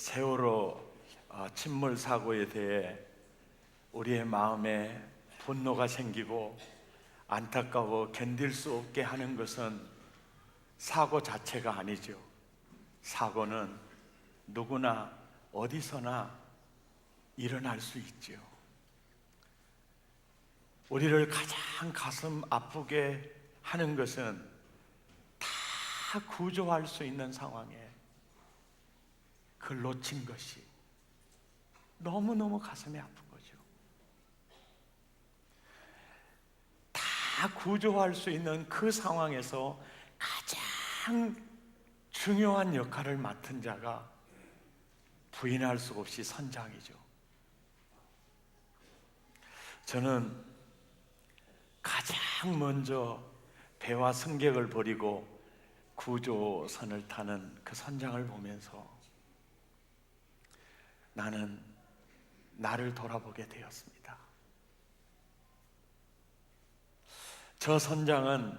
세월호 침몰 사고에 대해 우리의 마음에 분노가 생기고 안타까워 견딜 수 없게 하는 것은 사고 자체가 아니죠. 사고는 누구나 어디서나 일어날 수 있죠. 우리를 가장 가슴 아프게 하는 것은 다 구조할 수 있는 상황에 그걸 놓친 것이 너무너무 가슴이 아픈 거죠. 다 구조할 수 있는 그 상황에서 가장 중요한 역할을 맡은 자가 부인할 수 없이 선장이죠. 저는 가장 먼저 배와 승객을 버리고 구조선을 타는 그 선장을 보면서 나는 나를 돌아보게 되었습니다. 저 선장은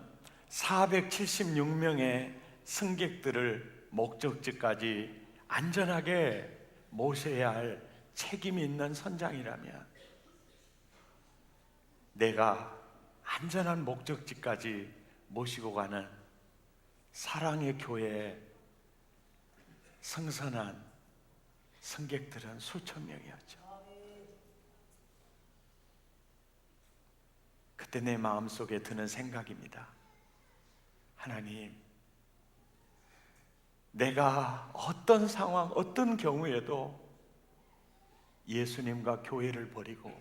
476명의 승객들을 목적지까지 안전하게 모셔야 할 책임이 있는 선장이라면 내가 안전한 목적지까지 모시고 가는 사랑의 교회에 승선한 승객들은 수천 명이었죠. 그때 내 마음속에 드는 생각입니다. 하나님, 내가 어떤 상황, 어떤 경우에도 예수님과 교회를 버리고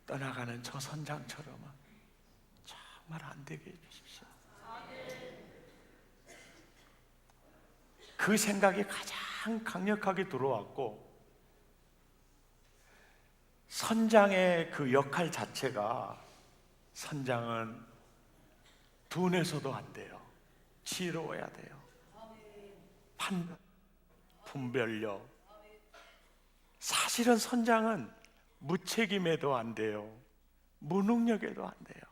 떠나가는 저 선장처럼은 정말 안 되게 해주십시오. 그 생각이 가장 강력하게 들어왔고, 선장의 그 역할 자체가, 선장은 둔해서도 안 돼요. 지혜로워야 돼요. 판단, 분별력. 사실은 선장은 무책임해도 안 돼요. 무능력해도 안 돼요.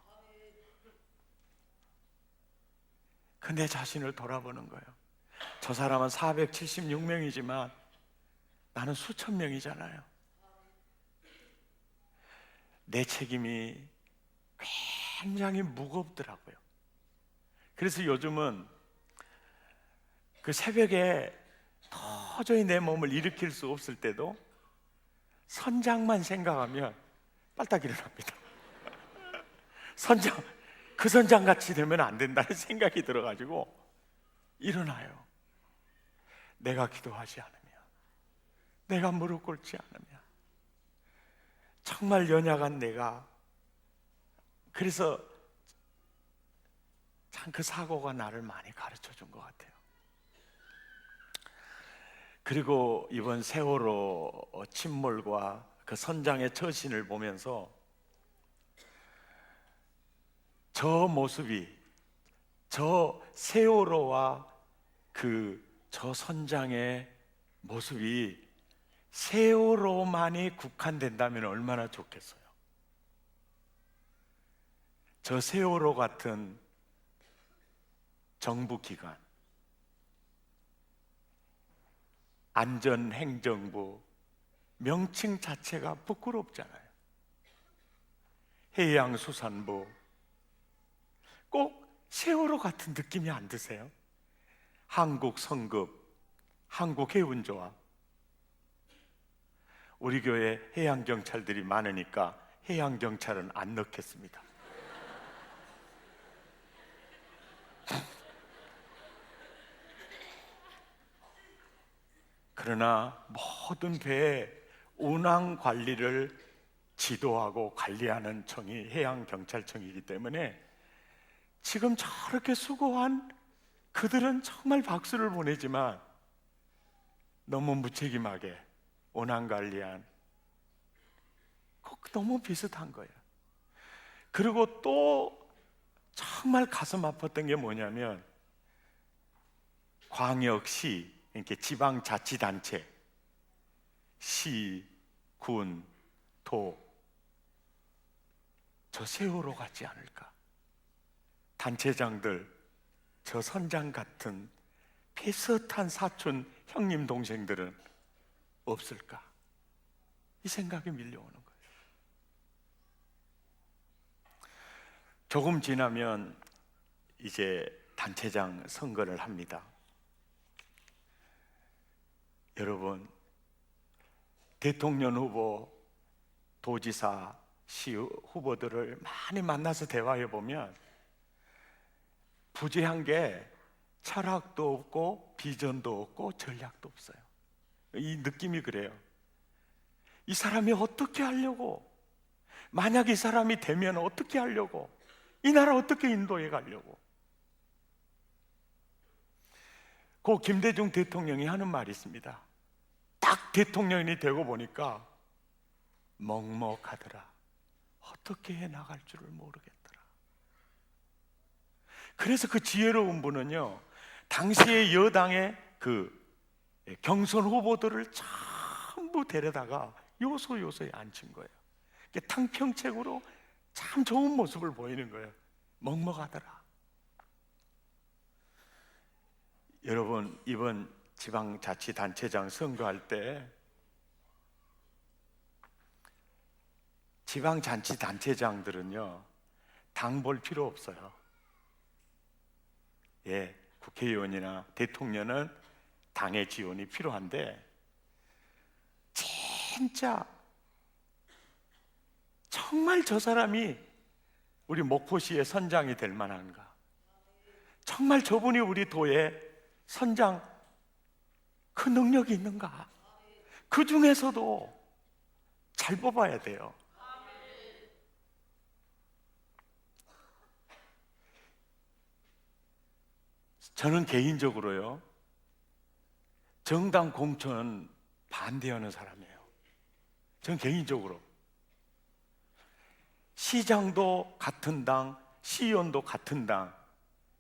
그 내 자신을 돌아보는 거예요. 저 사람은 476명이지만 나는 수천 명이잖아요. 내 책임이 굉장히 무겁더라고요. 그래서 요즘은 그 새벽에 도저히 내 몸을 일으킬 수 없을 때도 선장만 생각하면 빨딱 일어납니다. 선장, 그 선장같이 되면 안 된다는 생각이 들어가지고 일어나요. 내가 기도하지 않으면, 내가 무릎 꿇지 않으면, 정말 연약한 내가. 그래서 참 그 사고가 나를 많이 가르쳐 준 것 같아요. 그리고 이번 세월호 침몰과 그 선장의 처신을 보면서 저 모습이, 저 세월호와 저 선장의 모습이 세월호만이 국한된다면 얼마나 좋겠어요. 저 세월호 같은 정부기관, 안전행정부 명칭 자체가 부끄럽잖아요. 해양수산부, 꼭 세월호 같은 느낌이 안 드세요? 한국성급, 한국해운조합. 우리 교회 해양경찰들이 많으니까 해양경찰은 안 넣겠습니다. 그러나 모든 배의 운항 관리를 지도하고 관리하는 청이 해양경찰청이기 때문에 지금 저렇게 수고한 그들은 정말 박수를 보내지만 너무 무책임하게 운항 관리한, 너무 비슷한 거예요. 그리고 또 정말 가슴 아팠던 게 뭐냐면, 광역시, 이렇게 지방자치단체, 시, 군, 도, 저 세월호 같지 않을까? 단체장들, 저 선장 같은 비슷한 사촌, 형님, 동생들은 없을까? 이 생각이 밀려오는 거예요. 조금 지나면 이제 단체장 선거를 합니다. 여러분, 대통령 후보, 도지사, 시 후보들을 많이 만나서 대화해 보면 부재한 게 철학도 없고 비전도 없고 전략도 없어요. 이 느낌이 그래요. 이 사람이 어떻게 하려고, 만약 이 사람이 되면 어떻게 하려고, 이 나라 어떻게 인도해 가려고. 고 김대중 대통령이 하는 말이 있습니다. 딱 대통령이 되고 보니까 먹먹하더라. 어떻게 해 나갈 줄을 모르겠더라. 그래서 그 지혜로운 분은요, 당시의 여당의 그 경선 후보들을 전부 데려다가 요소요소에 앉힌 거예요. 탕평책으로 참 좋은 모습을 보이는 거예요. 먹먹하더라. 여러분, 이번 지방자치단체장 선거할 때 지방자치단체장들은요, 당 볼 필요 없어요. 예, 국회의원이나 대통령은 당의 지원이 필요한데, 진짜 정말 저 사람이 우리 목포시의 선장이 될 만한가? 정말 저분이 우리 도의 선장 그 능력이 있는가? 그 중에서도 잘 뽑아야 돼요. 저는 개인적으로요, 정당 공천 반대하는 사람이에요. 저는 개인적으로 시장도 같은 당, 시의원도 같은 당,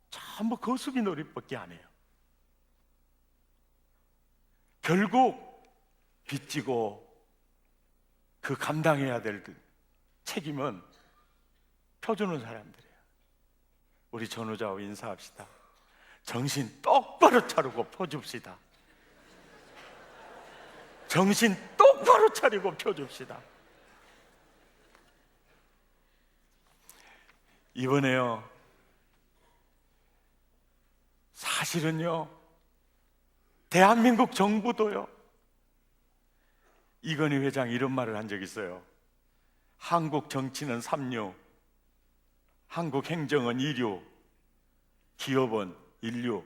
전부 거수비 노릇밖에 안 해요. 결국 빚지고 그 감당해야 될 책임은 펴주는 사람들이에요. 우리 전후좌우 인사합시다. 정신 똑바로 차리고 펴줍시다. 정신 똑바로 차리고 펴줍시다. 이번에요, 사실은요, 대한민국 정부도요, 이건희 회장이 이런 말을 한 적이 있어요. 한국 정치는 3류, 한국 행정은 2류, 기업은 1류.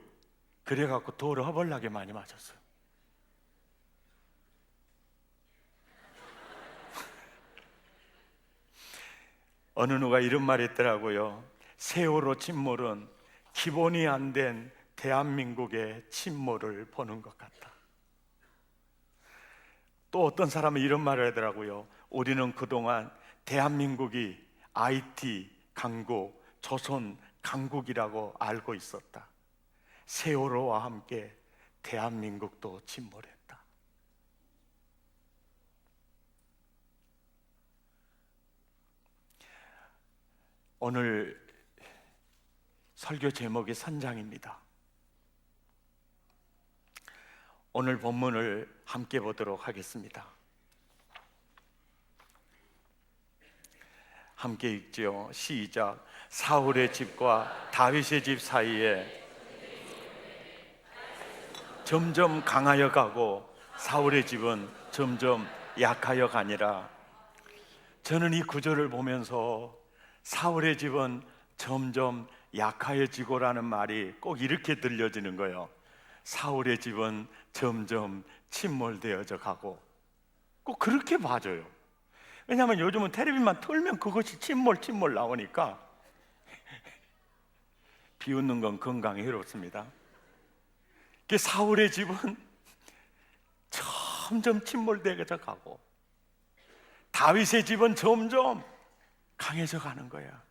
그래갖고 도를 허벌나게 많이 맞았어요. 어느 누가 이런 말 했더라고요. 세월호 침몰은 기본이 안 된 대한민국의 침몰을 보는 것 같다. 또 어떤 사람은 이런 말을 하더라고요. 우리는 그동안 대한민국이 IT 강국, 조선 강국이라고 알고 있었다. 세월호와 함께 대한민국도 침몰했다. 오늘 설교 제목이 선장입니다. 오늘 본문을 함께 보도록 하겠습니다. 함께 읽지요. 시작. 사울의 집과 다윗의 집 사이에 점점 강하여 가고 사울의 집은 점점 약하여 가니라. 저는 이 구절을 보면서 사울의 집은 점점 약하여지고라는 말이 꼭 이렇게 들려지는 거예요. 사울의 집은 점점 침몰되어져 가고, 꼭 그렇게 봐줘요. 왜냐하면 요즘은 텔레비만 틀면 그것이 침몰 나오니까 비웃는 건 건강에 해롭습니다. 사울의 집은 점점 침몰되어져 가고 다윗의 집은 점점 강해져 가는 거야.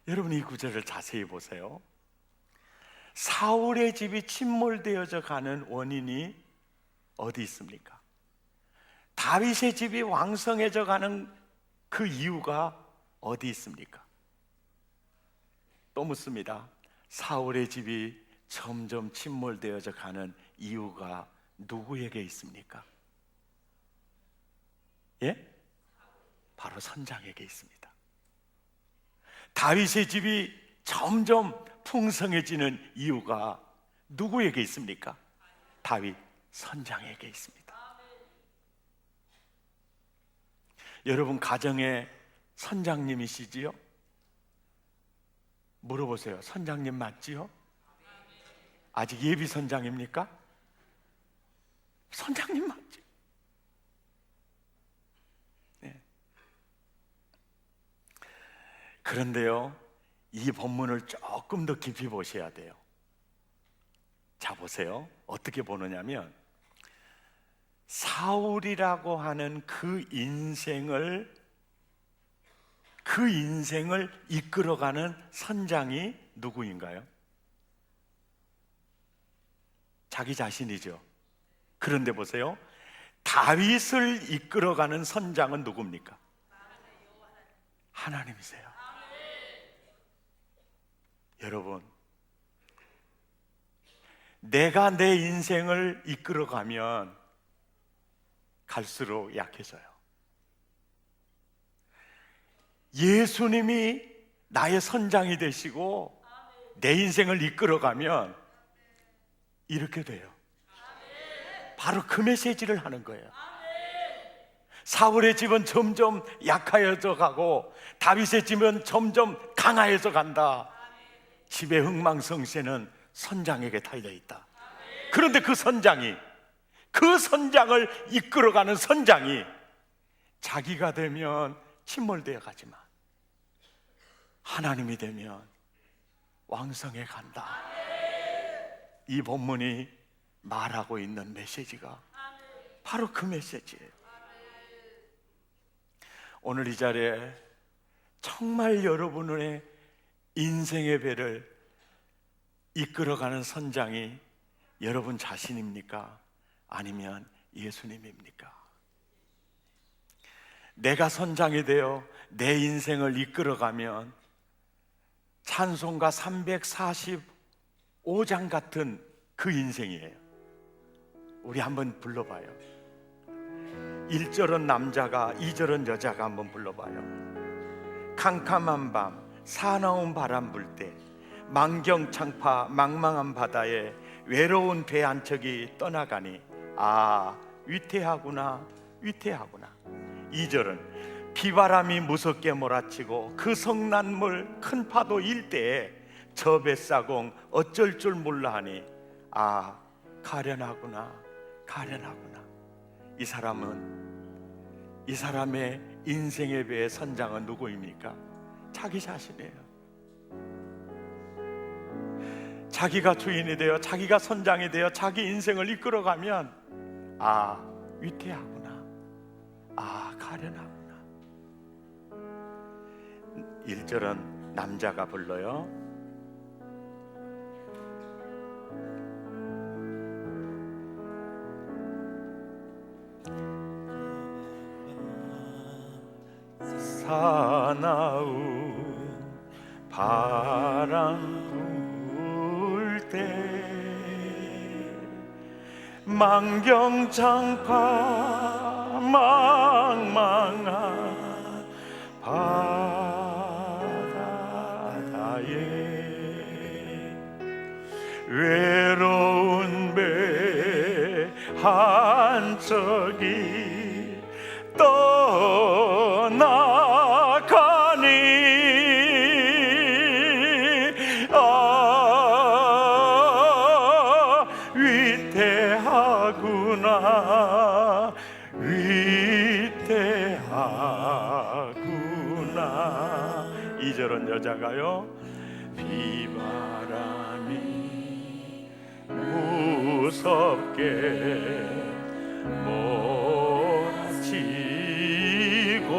여러분, 이 구절을 자세히 보세요. 사울의 집이 침몰되어져 가는 원인이 어디 있습니까? 다윗의 집이 왕성해져 가는 그 이유가 어디 있습니까? 또 묻습니다. 사울의 집이 점점 침몰되어져 가는 이유가 누구에게 있습니까? 예? 바로 선장에게 있습니다. 다윗의 집이 점점 풍성해지는 이유가 누구에게 있습니까? 다윗 선장에게 있습니다. 여러분 가정의 선장님이시지요? 물어보세요. 선장님 맞지요? 아직 예비 선장입니까? 선장님 맞지? 네. 그런데요, 이 본문을 조금 더 깊이 보셔야 돼요. 자, 보세요. 어떻게 보느냐면 사울이라고 하는 그 인생을 이끌어가는 선장이 누구인가요? 자기 자신이죠. 그런데 보세요. 다윗을 이끌어가는 선장은 누굽니까? 하나님이세요. 여러분, 내가 내 인생을 이끌어가면 갈수록 약해져요. 예수님이 나의 선장이 되시고 내 인생을 이끌어가면 이렇게 돼요. 바로 그 메시지를 하는 거예요. 사울의 집은 점점 약하여져 가고 다윗의 집은 점점 강하여져 간다. 집의 흥망성쇠는 선장에게 달려 있다. 그런데 그 선장을 이끌어가는 선장이 자기가 되면 침몰되어 가지만 하나님이 되면 왕성해 간다. 이 본문이 말하고 있는 메시지가 바로 그 메시지예요. 오늘 이 자리에 정말 여러분의 인생의 배를 이끌어가는 선장이 여러분 자신입니까? 아니면 예수님입니까? 내가 선장이 되어 내 인생을 이끌어가면 찬송가 345장 같은 그 인생이에요. 우리 한번 불러봐요. 1절은 남자가 2절은 여자가 한번 불러봐요. 캄캄한 밤 사나운 바람 불 때 만경창파 망망한 바다에 외로운 배 한 척이 떠나가니 아 위태하구나 위태하구나. 2절은 비바람이 무섭게 몰아치고 그 성난물 큰 파도 일대에 저 뱃사공 어쩔 줄 몰라 하니 아 가련하구나 가련하구나. 이 사람의 인생의 배의 선장은 누구입니까? 자기 자신이에요. 자기가 주인이 되어 자기가 선장이 되어 자기 인생을 이끌어가면 아 위태하구나 아 가련하구나. 1절은 남자가 불러요. 사나운 바람 불 때 만경창파 망망한 바다에 외로운 배 한 척이 떠나가니 아 위태하구나 위태하구나. 2절은 여자가요. 비바람이 무섭게 몰아치고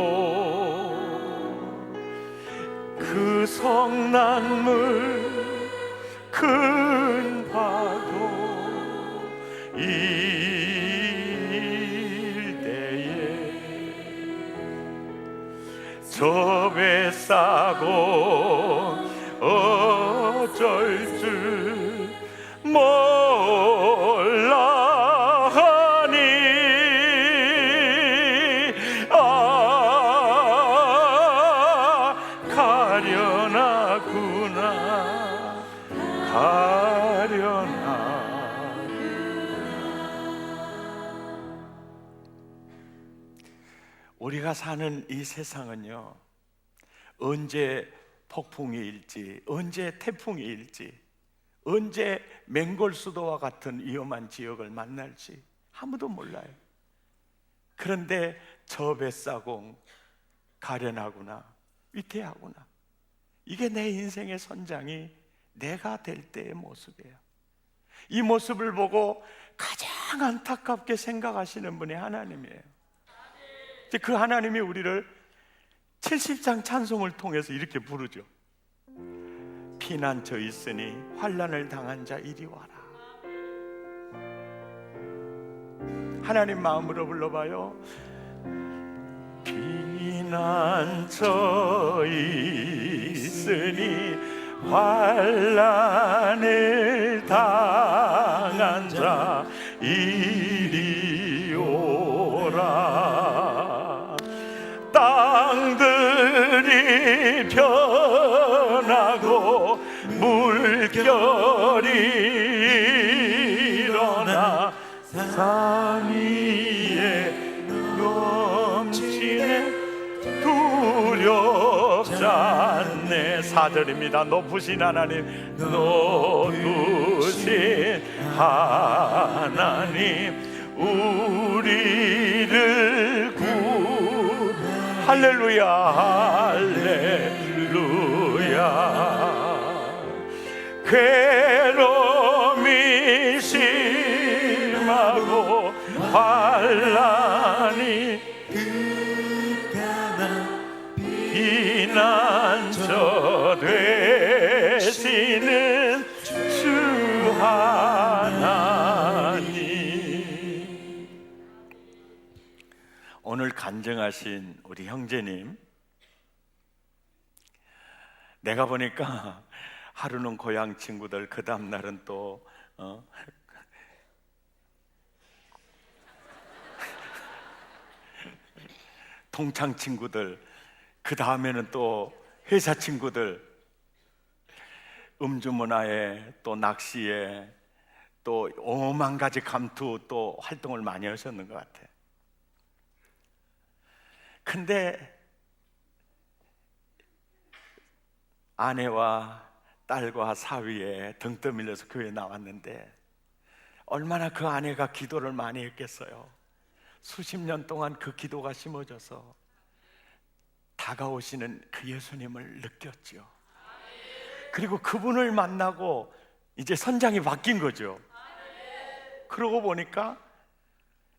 그 성난물 큰 파도 일대에 저 배 싸고 어쩔 줄 제가 사는 이 세상은요, 언제 폭풍이 일지, 언제 태풍이 일지, 언제 맹골수도와 같은 위험한 지역을 만날지 아무도 몰라요. 그런데 저 뱃사공 가련하구나, 위태하구나, 이게 내 인생의 선장이 내가 될 때의 모습이에요. 이 모습을 보고 가장 안타깝게 생각하시는 분이 하나님이에요. 그 하나님이 우리를 70장 찬송을 통해서 이렇게 부르죠. 피난처 있으니 환난을 당한 자 이리 와라. 하나님 마음으로 불러봐요. 피난처 있으니 환난을 당한 자 이리 오라. 땅들이 변하고 물결이 일어나 산 위에 넘치네 두렵지 않네. 4절입니다. 높으신 하나님, 높으신 하나님 우리를 할렐루야, 할렐루야. 괴로움이 심하고 환난이 피난처 되시는 주 하나님. 오늘 간증하신 우리 형제님, 내가 보니까 하루는 고향 친구들, 그 다음 날은 또 동창 친구들, 그 다음에는 또 회사 친구들, 음주 문화에 또 낚시에 또 오만 가지 감투 또 활동을 많이 하셨는 것 같아. 근데 아내와 딸과 사위에 등 떠밀려서 교회에 나왔는데 얼마나 그 아내가 기도를 많이 했겠어요. 수십 년 동안 그 기도가 심어져서 다가오시는 그 예수님을 느꼈죠. 그리고 그분을 만나고 이제 선장이 바뀐 거죠. 그러고 보니까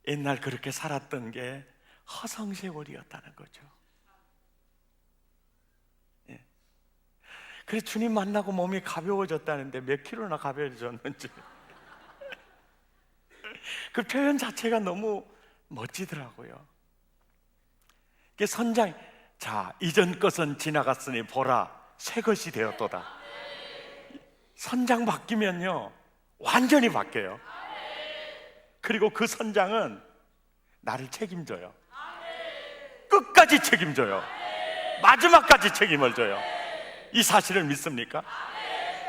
옛날 그렇게 살았던 게 허송세월이었다는 거죠. 예. 그래서 주님 만나고 몸이 가벼워졌다는데 몇 킬로나 가벼워졌는지 그 표현 자체가 너무 멋지더라고요. 이게 선장, 자, 이전 것은 지나갔으니 보라 새 것이 되었도다. 선장 바뀌면요 완전히 바뀌어요. 그리고 그 선장은 나를 책임져요. 끝까지 책임져요. 마지막까지 책임을 져요. 이 사실을 믿습니까?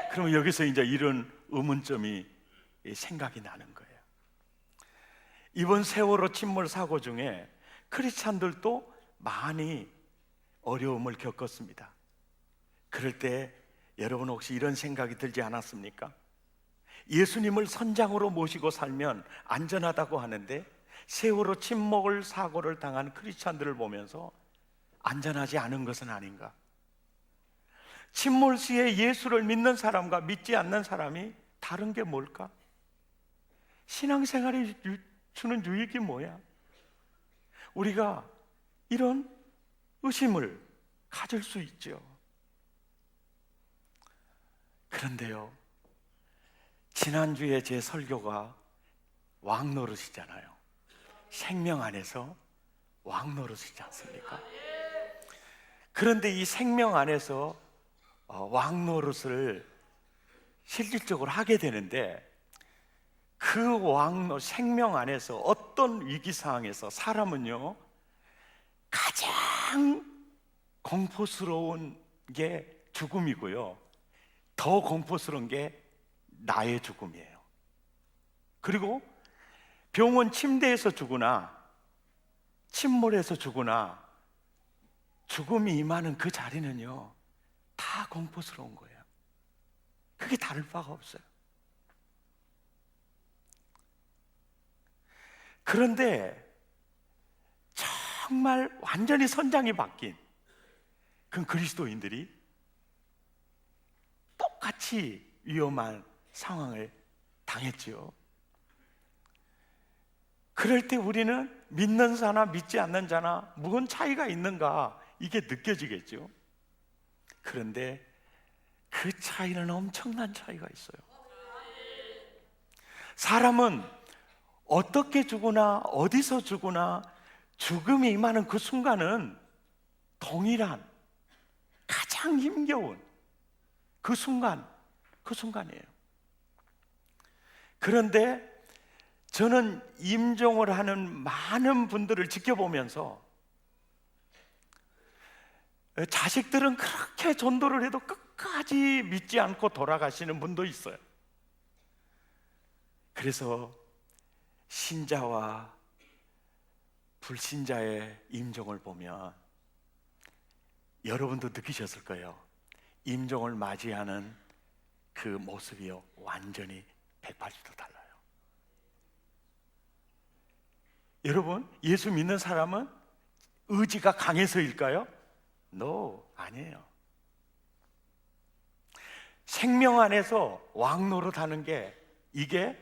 그러면 여기서 이제 이런 의문점이 생각이 나는 거예요. 이번 세월호 침몰 사고 중에 크리스찬들도 많이 어려움을 겪었습니다. 그럴 때 여러분 혹시 이런 생각이 들지 않았습니까? 예수님을 선장으로 모시고 살면 안전하다고 하는데 세월호 침몰 사고를 당한 크리스찬들을 보면서 안전하지 않은 것은 아닌가? 침몰 시에 예수를 믿는 사람과 믿지 않는 사람이 다른 게 뭘까? 신앙생활이 주는 유익이 뭐야? 우리가 이런 의심을 가질 수 있죠. 그런데요, 지난주에 제 설교가 왕 노릇이잖아요. 생명 안에서 왕 노릇이지 않습니까? 그런데 이 생명 안에서 왕 노릇을 실질적으로 하게 되는데 그 생명 안에서 어떤 위기 상황에서 사람은요 가장 공포스러운 게 죽음이고요, 더 공포스러운 게 나의 죽음이에요. 그리고 병원 침대에서 죽으나 침몰해서 죽으나 죽음이 임하는 그 자리는요, 다 공포스러운 거예요. 그게 다를 바가 없어요. 그런데 정말 완전히 선장이 바뀐 그 그리스도인들이 똑같이 위험한 상황을 당했지요. 그럴 때 우리는 믿는 자나 믿지 않는 자나 무슨 차이가 있는가, 이게 느껴지겠죠. 그런데 그 차이는 엄청난 차이가 있어요. 사람은 어떻게 죽으나 어디서 죽으나 죽음이 임하는 그 순간은 동일한, 가장 힘겨운 그 순간이에요. 그런데 저는 임종을 하는 많은 분들을 지켜보면서, 자식들은 그렇게 전도를 해도 끝까지 믿지 않고 돌아가시는 분도 있어요. 그래서 신자와 불신자의 임종을 보면 여러분도 느끼셨을 거예요. 임종을 맞이하는 그 모습이요, 완전히 180도 달라요. 여러분, 예수 믿는 사람은 의지가 강해서일까요? No, 아니에요. 생명 안에서 왕노릇하는 게, 이게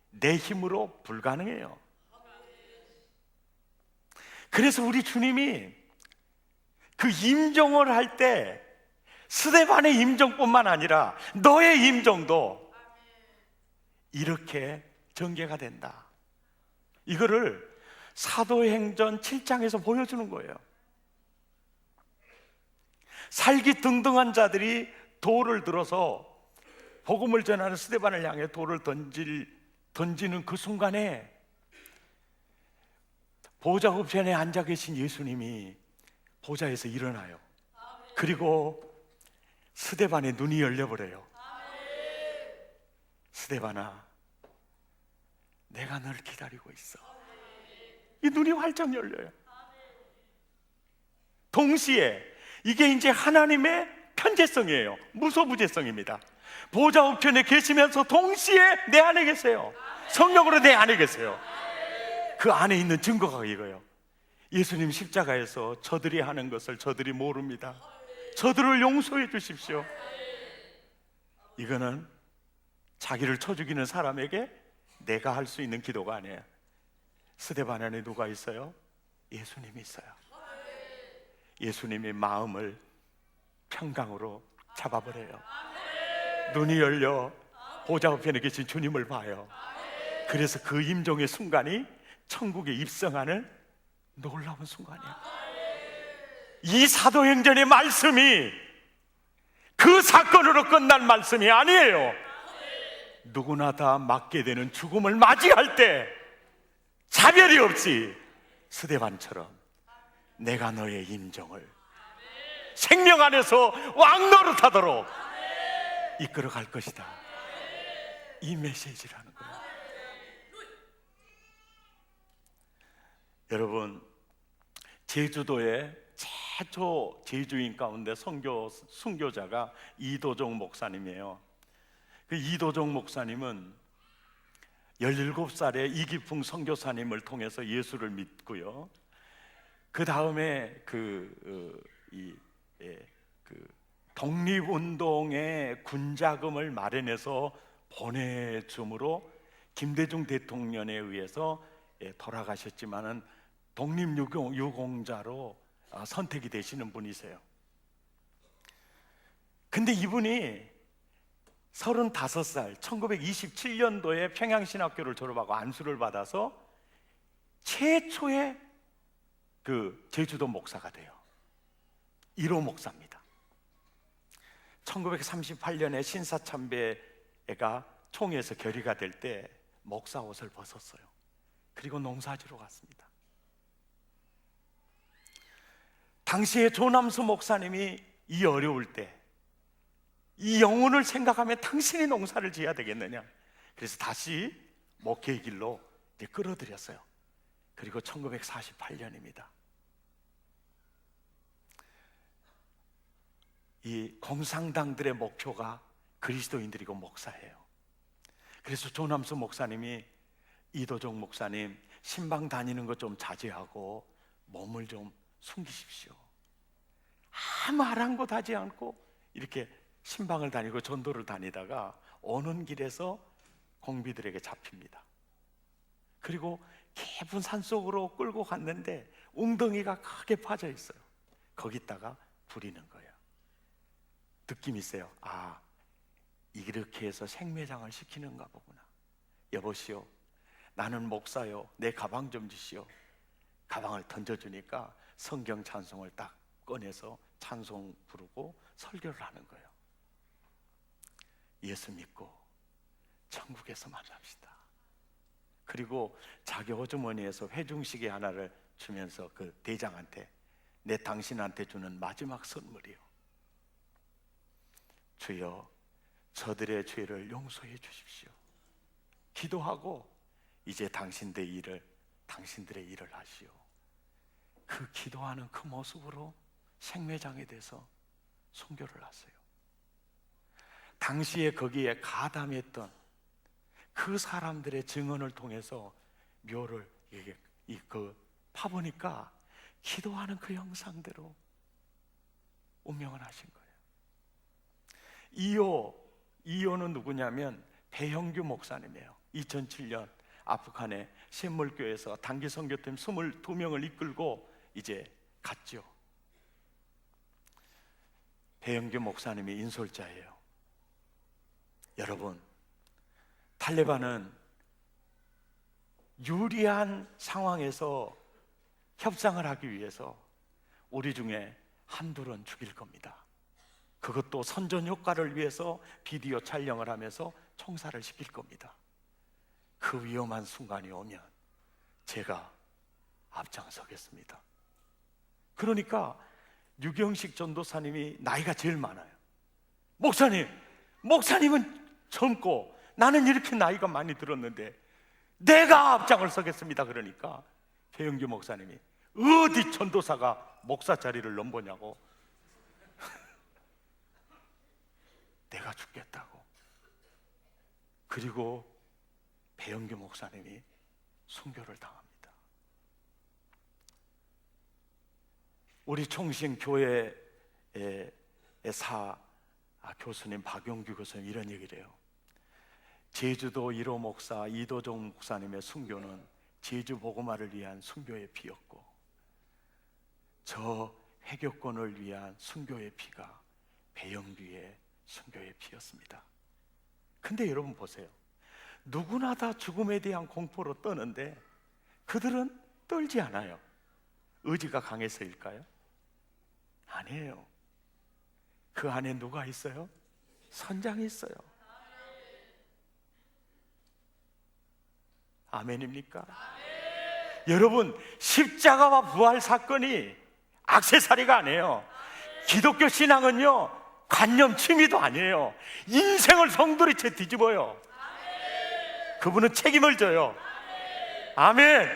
내 힘으로 불가능해요. 그래서 우리 주님이 그 임종을 할 때 스데반의 임종뿐만 아니라 너의 임종도 이렇게 전개가 된다, 이거를 사도행전 7장에서 보여주는 거예요. 살기등등한 자들이 돌을 들어서 복음을 전하는 스데반을 향해 돌을 던지는 그 순간에 보좌 우편에 앉아 계신 예수님이 보좌에서 일어나요. 그리고 스데반의 눈이 열려버려요. 스데반아, 내가 널 기다리고 있어. 이 눈이 활짝 열려요. 동시에 이게 이제 하나님의 편재성이에요. 무소부재성입니다. 보좌 우편에 계시면서 동시에 내 안에 계세요. 성령으로 내 안에 계세요. 그 안에 있는 증거가 이거예요. 예수님 십자가에서 저들이 하는 것을 저들이 모릅니다. 저들을 용서해 주십시오. 이거는 자기를 쳐 죽이는 사람에게 내가 할 수 있는 기도가 아니에요. 스데반 안에 누가 있어요? 예수님이 있어요. 예수님이 마음을 평강으로 잡아버려요. 눈이 열려 보좌 우편에 계신 주님을 봐요. 그래서 그 임종의 순간이 천국에 입성하는 놀라운 순간이야. 이 사도행전의 말씀이 그 사건으로 끝난 말씀이 아니에요. 누구나 다 맞게 되는 죽음을 맞이할 때 차별이 없이 스데반처럼 내가 너의 임종을 생명 안에서 왕노릇하도록 이끌어갈 것이다, 이 메시지라는 거예요. 여러분, 제주도의 최초 제주인 가운데 순교자가 이도종 목사님이에요. 그 이도종 목사님은 17살에 이기풍 선교사님을 통해서 예수를 믿고요. 그 다음에 독립운동의 군자금을 마련해서 보내줌으로 김대중 대통령에 의해서 돌아가셨지만은 독립유공자로 선택이 되시는 분이세요. 근데 이분이 35살 1927년도에 평양신학교를 졸업하고 안수를 받아서 최초의 그 제주도 목사가 돼요. 1호 목사입니다. 1938년에 신사참배가 총회에서 결의가 될 때 목사 옷을 벗었어요. 그리고 농사지로 갔습니다. 당시에 조남수 목사님이 이 어려울 때 이 영혼을 생각하면 당신이 농사를 지어야 되겠느냐, 그래서 다시 목회의 길로 끌어들였어요. 그리고 1948년입니다. 이 공산당들의 목표가 그리스도인들이고 목사예요. 그래서 조남수 목사님이 이도종 목사님 신방 다니는 거 좀 자제하고 몸을 좀 숨기십시오. 아무 아랑곳 하지 않고 이렇게 신방을 다니고 전도를 다니다가 오는 길에서 공비들에게 잡힙니다. 그리고 깊은 산속으로 끌고 갔는데 웅덩이가 크게 파져 있어요. 거기다가 부리는 거예요. 느낌이 있어요. 아, 이렇게 해서 생매장을 시키는가 보구나. 여보시오, 나는 목사요, 내 가방 좀 주시오. 가방을 던져주니까 성경 찬송을 딱 꺼내서 찬송 부르고 설교를 하는 거예요. 예수 믿고 천국에서 만납시다. 그리고 자기 호주머니에서 회중시계 하나를 주면서 그 대장한테, 내 당신한테 주는 마지막 선물이요, 주여 저들의 죄를 용서해 주십시오. 기도하고 이제 당신들의 일을 하시오. 그 기도하는 그 모습으로 생매장에 대해서 선교를 하세요. 당시에 거기에 가담했던 그 사람들의 증언을 통해서 묘를 파보니까 기도하는 그 형상대로 운명을 하신 거예요. 이호는 누구냐면 배형규 목사님이에요. 2007년 아프간의 샘물교회에서 단기 선교팀 22명을 이끌고 이제 갔죠. 배형규 목사님이 인솔자예요. 여러분, 탈레반은 유리한 상황에서 협상을 하기 위해서 우리 중에 한둘은 죽일 겁니다. 그것도 선전 효과를 위해서 비디오 촬영을 하면서 총살을 시킬 겁니다. 그 위험한 순간이 오면 제가 앞장서겠습니다. 그러니까 유경식 전도사님이 나이가 제일 많아요. 목사님은 젊고 나는 이렇게 나이가 많이 들었는데 내가 앞장을 서겠습니다. 그러니까 배영규 목사님이 어디 전도사가 목사 자리를 넘보냐고 내가 죽겠다고. 그리고 배영규 목사님이 순교를 당합니다. 우리 총신교회의 교수님 박용규 교수님 이런 얘기를 해요. 제주도 1호 목사 이도종 목사님의 순교는 제주 복음화를 위한 순교의 피였고, 저 회교권을 위한 순교의 피가 배영규의 순교의 피였습니다. 근데 여러분 보세요. 누구나 다 죽음에 대한 공포로 떠는데 그들은 떨지 않아요. 의지가 강해서일까요? 아니에요. 그 안에 누가 있어요? 선장이 있어요. 아멘입니까? 아멘. 여러분, 십자가와 부활 사건이 액세서리가 아니에요. 기독교 신앙은요, 관념 취미도 아니에요. 인생을 송두리째 뒤집어요. 그분은 책임을 져요. 아멘.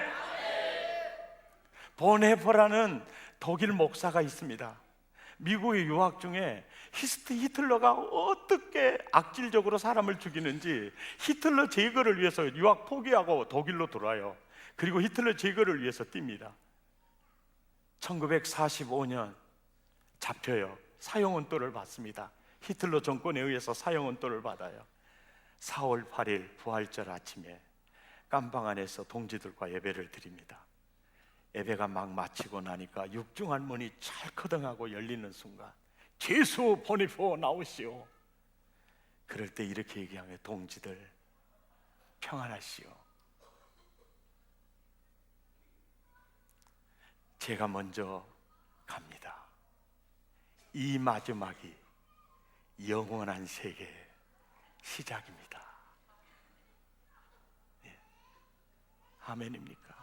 보네퍼라는 독일 목사가 있습니다. 미국에 유학 중에 히틀러가 어떻게 악질적으로 사람을 죽이는지 히틀러 제거를 위해서 유학 포기하고 독일로 들어와요. 그리고 히틀러 제거를 위해서 뜁니다. 1945년 잡혀요. 사형원도를 받습니다. 히틀러 정권에 의해서 사형원도를 받아요. 4월 8일 부활절 아침에 깜방 안에서 동지들과 예배를 드립니다. 예배가 막 마치고 나니까 육중한 문이 찰커덩하고 열리는 순간 예수 보내포 나오시오. 그럴 때 이렇게 얘기하며, 동지들 평안하시오. 제가 먼저 갑니다. 이 마지막이 영원한 세계의 시작입니다. 예. 아멘입니까?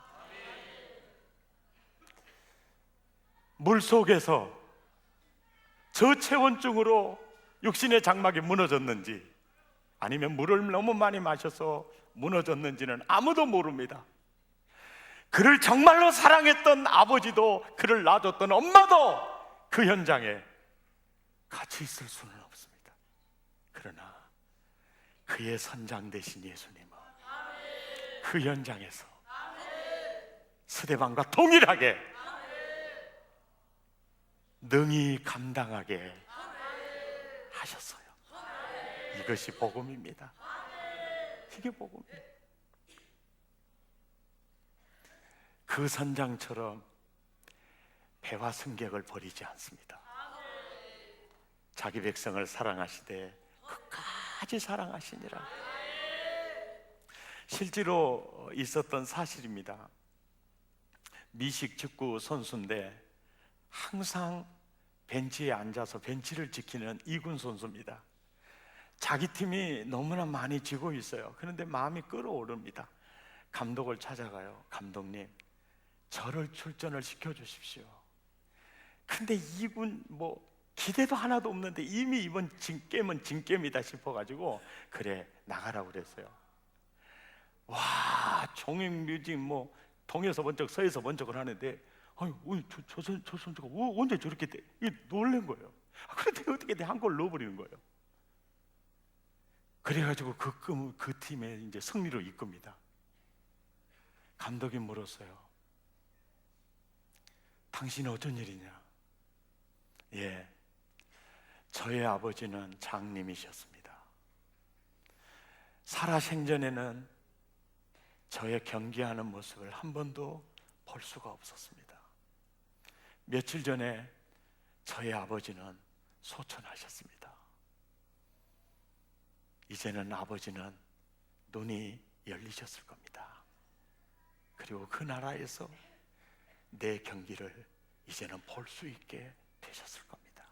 물속에서 저체온증으로 육신의 장막이 무너졌는지 아니면 물을 너무 많이 마셔서 무너졌는지는 아무도 모릅니다. 그를 정말로 사랑했던 아버지도, 그를 놔줬던 엄마도 그 현장에 같이 있을 수는 없습니다. 그러나 그의 선장 되신 예수님은 그 현장에서 스데반과 동일하게 능히 감당하게 하셨어요. 이것이 복음입니다. 이게 복음이에요. 그 선장처럼 배와 승객을 버리지 않습니다. 자기 백성을 사랑하시되 끝까지 사랑하시니라. 실제로 있었던 사실입니다. 미식 축구 선수인데 항상 벤치에 앉아서 벤치를 지키는 2군 선수입니다. 자기 팀이 너무나 많이 지고 있어요. 그런데 마음이 끓어오릅니다. 감독을 찾아가요. 감독님, 저를 출전을 시켜주십시오. 근데 2군 기대도 하나도 없는데 이미 이번 진게임은 진게임이다 싶어가지고 그래 나가라고 그랬어요. 와, 종횡뮤직 동에서 번쩍 서에서 번쩍을 하는데 저 선수가 언제 저렇게 돼? 놀란 거예요. 그런데 어떻게 한 골 넣어버리는 거예요. 그래가지고 그 팀에 이제 승리로 이끕니다. 감독이 물었어요. 당신은 어쩐 일이냐? 예, 저의 아버지는 장님이셨습니다. 살아생전에는 저의 경기하는 모습을 한 번도 볼 수가 없었습니다. 며칠 전에 저의 아버지는 소천하셨습니다. 이제는 아버지는 눈이 열리셨을 겁니다. 그리고 그 나라에서 내 경기를 이제는 볼 수 있게 되셨을 겁니다.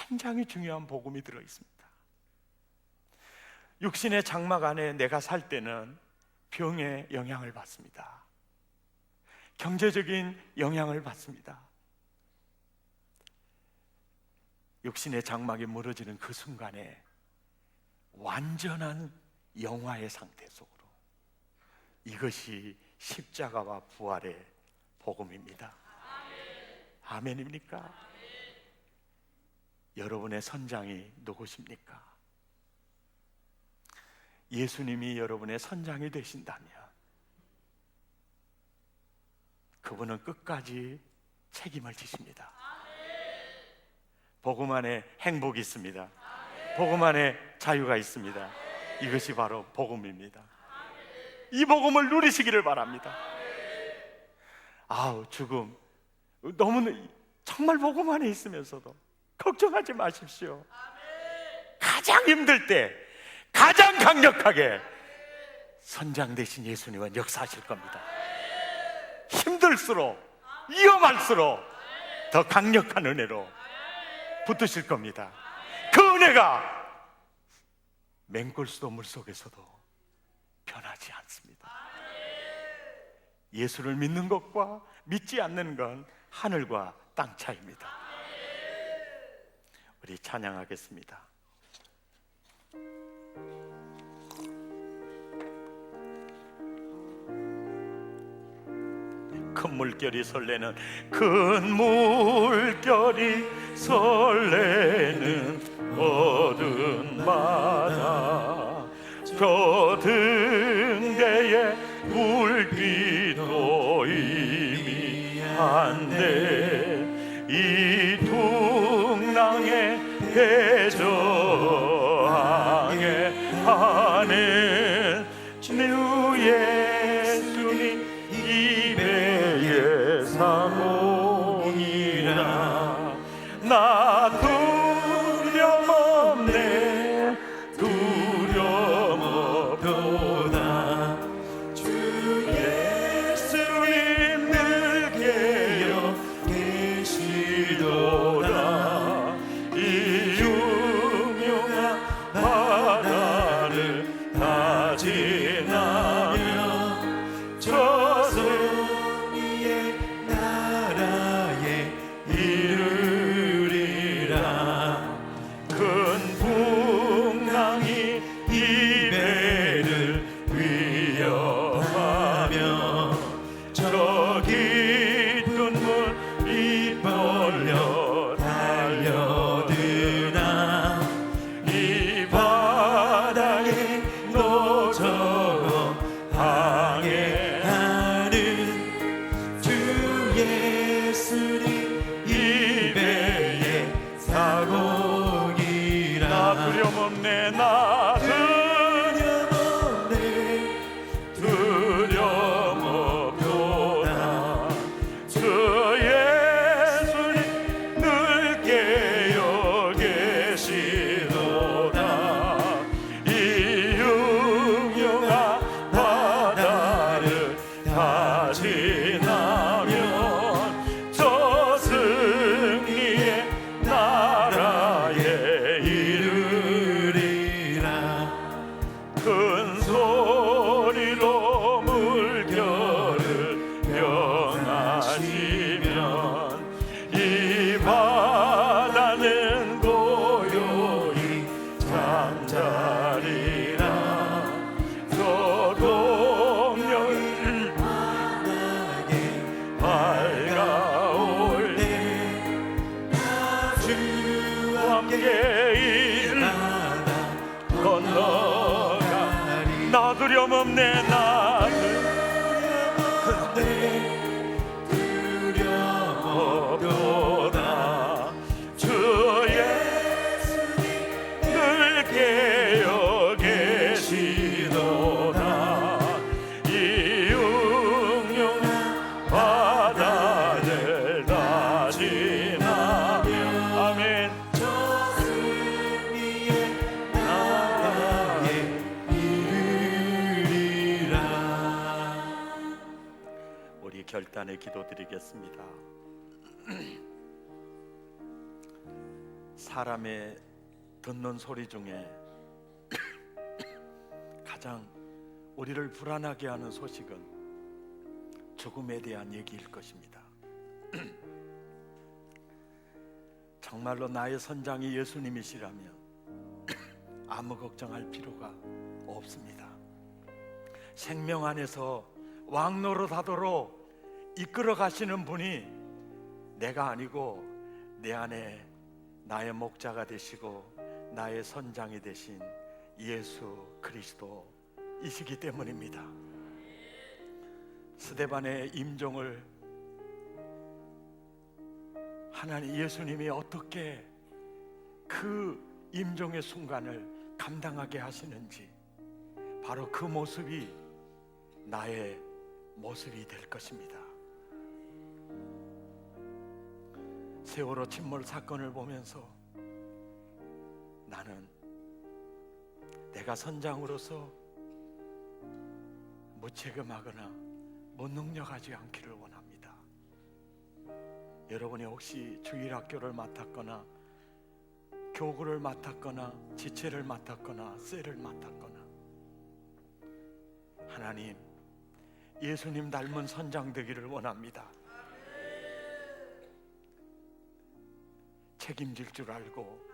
굉장히 중요한 복음이 들어 있습니다. 육신의 장막 안에 내가 살 때는 병의 영향을 받습니다. 경제적인 영향을 받습니다. 육신의 장막이 무너지는 그 순간에 완전한 영화의 상태 속으로, 이것이 십자가와 부활의 복음입니다. 아멘입니까? 여러분의 선장이 누구십니까? 예수님이 여러분의 선장이 되신다면 그분은 끝까지 책임을 지십니다. 복음 안에 행복이 있습니다. 복음 안에 자유가 있습니다. 이것이 바로 복음입니다. 이 복음을 누리시기를 바랍니다. 죽음 너무 정말 복음 안에 있으면서도 걱정하지 마십시오. 가장 힘들 때 가장 강력하게 선장 되신 예수님은 역사하실 겁니다. 힘들수록, 위험할수록 더 강력한 은혜로 붙으실 겁니다. 그 은혜가 맹골수도 물속에서도 변하지 않습니다. 예수를 믿는 것과 믿지 않는 건 하늘과 땅 차이입니다. 우리 찬양하겠습니다. 큰 물결이 설레는, 큰 물결이 설레는 어둠 바다, 저 등대에 물빛도 희미한데 이 둥랑에 배저항에 하는 주 예수님 이 배의 사공이라. 나 두려움 없네, 두려움 없도다. 주 예수님 늘 깨어 계시도다. 이 흉흉한 바다를 두려움 없네. 나 두려움 없도다. 주 예수님 늘 깨어 계시도다. 이 흉흉한 바다를 다 지나면 저 승리의 나라에 이르리라. 큰 소리로 물결을 명하시면 이 바다는 고요히 잠자리라. 소동령을 밝아올 때 주와 함께 일 건너가. 나 두려움 없네. 나 두려움 없도다. 주 예수님 늘 깨어 계시도다. 이 흉흉한 바다를 다 지나면 아멘. 저 승리의 나라에 이르리라. 우리 결단의 기도 드리겠습니다. 사람의 듣는 소리 중에 가장 우리를 불안하게 하는 소식은 죽음에 대한 얘기일 것입니다. 정말로 나의 선장이 예수님이시라면 아무 걱정할 필요가 없습니다. 생명 안에서 왕노릇하도록 이끌어 가시는 분이 내가 아니고 내 안에 나의 목자가 되시고 나의 선장이 되신 예수 그리스도이시기 때문입니다. 스데반의 임종을 하나님 예수님이 어떻게 그 임종의 순간을 감당하게 하시는지, 바로 그 모습이 나의 모습이 될 것입니다. 세월호 침몰 사건을 보면서 나는 내가 선장으로서 무책임하거나 무능력하지 않기를 원합니다. 여러분이 혹시 주일학교를 맡았거나 교구를 맡았거나 지체를 맡았거나 셀을 맡았거나, 하나님 예수님 닮은 선장 되기를 원합니다. 책임질 줄 알고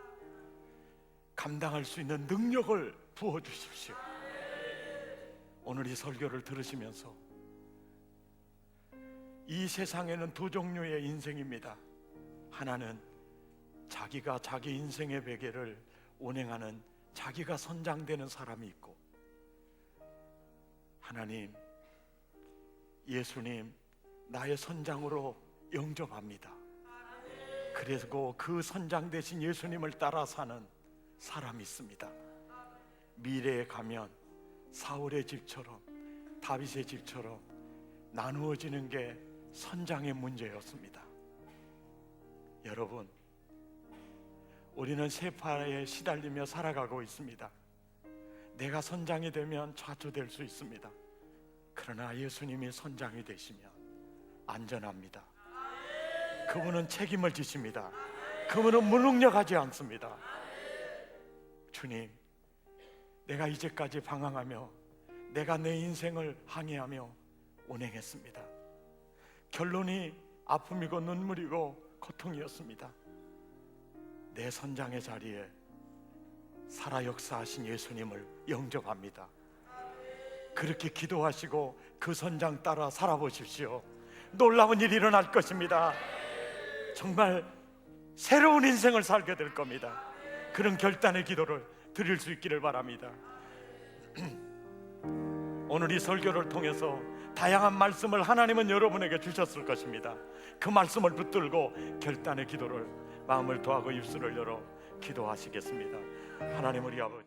감당할 수 있는 능력을 부어주십시오. 오늘 이 설교를 들으시면서 이 세상에는 두 종류의 인생입니다. 하나는 자기가 자기 인생의 베개를 운행하는 자기가 선장되는 사람이 있고, 하나님 예수님 나의 선장으로 영접합니다. 그리고 그 선장 되신 예수님을 따라 사는 사람이 있습니다. 미래에 가면 사울의 집처럼 다윗의 집처럼 나누어지는 게 선장의 문제였습니다. 여러분, 우리는 세파에 시달리며 살아가고 있습니다. 내가 선장이 되면 좌초될 수 있습니다. 그러나 예수님이 선장이 되시면 안전합니다. 그분은 책임을 지십니다. 그분은 무능력하지 않습니다. 주님, 내가 이제까지 방황하며 내가 내 인생을 항해하며 운행했습니다. 결론이 아픔이고 눈물이고 고통이었습니다. 내 선장의 자리에 살아 역사하신 예수님을 영접합니다. 그렇게 기도하시고 그 선장 따라 살아보십시오. 놀라운 일이 일어날 것입니다. 정말 새로운 인생을 살게 될 겁니다. 그런 결단의 기도를 드릴 수 있기를 바랍니다. 오늘 이 설교를 통해서 다양한 말씀을 하나님은 여러분에게 주셨을 것입니다. 그 말씀을 붙들고 결단의 기도를 마음을 도하고 입술을 열어 기도하시겠습니다. 하나님 우리 아버지